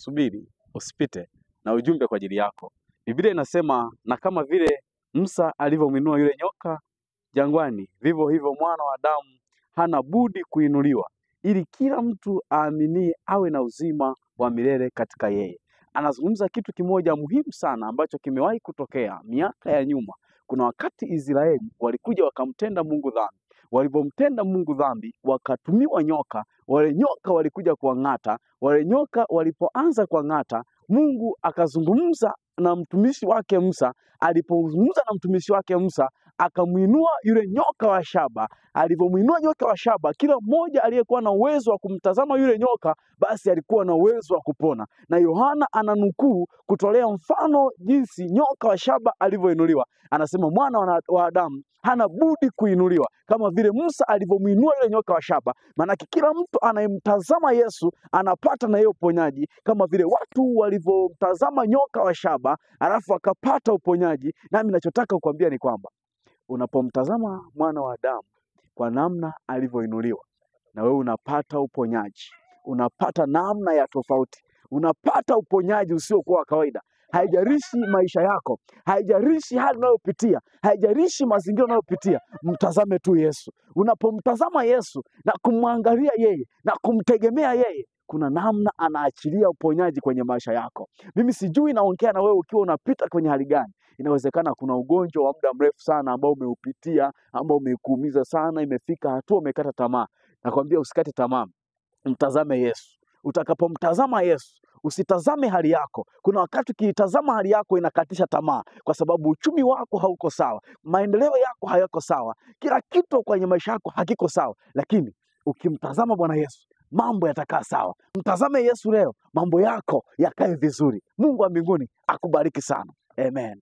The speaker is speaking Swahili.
subiri, usipite na ujumbe kwa ajili yako. Biblia inasema, na kama vile Musa alivyomwinua yule nyoka jangwani, vivyo hivyo Mwana wa Adamu hana budi kuinuliwa, ili kila mtu aaminie awe na uzima wa milele katika yeye. Anazungumza kitu kimoja muhimu sana ambacho kimewahi kutokea miaka ya nyuma. Kuna wakati Israeli walikuja wakamtenda Mungu dhambi. Walipomtenda Mungu dhambi, wakatumiwa nyoka. Wale nyoka walikuja kuang'ata. Wale nyoka walipoanza kuang'ata, Mungu akazungumza na mtumishi wake Musa. Alipozungumza na mtumishi wake Musa, akamwinua yule nyoka wa shaba. Alipomwinua nyoka wa shaba, kila mmoja aliyekuwa na uwezo wa kumtazama yule nyoka, basi alikuwa na uwezo wa kupona. Na Yohana ananukuu kutolea mfano jinsi nyoka wa shaba alivyoinuliwa. Anasema Mwana wa Adamu hana budi kuinuliwa, kama vile Musa alivyomwinua yule nyoka wa shaba. Maanake kila mtu anayemtazama Yesu anapata na yeye uponyaji, kama vile watu walivyomtazama nyoka wa shaba alafu akapata uponyaji. Nami ninachotaka kukwambia ni kwamba unapomtazama Mwana wa Adamu kwa namna alivyoinuliwa, na wewe unapata uponyaji, unapata namna ya tofauti, unapata uponyaji usiokuwa wa kawaida. Haijalishi maisha yako, haijalishi hali unayopitia, haijalishi mazingira unayopitia, mtazame tu Yesu. Unapomtazama Yesu na kumwangalia yeye na kumtegemea yeye, kuna namna anaachilia uponyaji kwenye maisha yako. Mimi sijui naongea na wewe ukiwa unapita kwenye hali gani. Inawezekana kuna ugonjwa wa muda mrefu sana ambao umeupitia, ambao umekuumiza sana, imefika hatua umekata tamaa. Nakwambia usikate tamaa. Mtazame Yesu. Utakapomtazama Yesu, usitazame hali yako. Kuna wakati ukiitazama hali yako inakatisha tamaa, kwa sababu uchumi wako hauko sawa, maendeleo yako hayako sawa, kila kitu kwenye maisha yako hakiko sawa. Lakini ukimtazama Bwana Yesu, mambo yatakaa sawa. Mtazame Yesu leo, mambo yako yakae vizuri. Mungu wa mbinguni akubariki sana. Amen.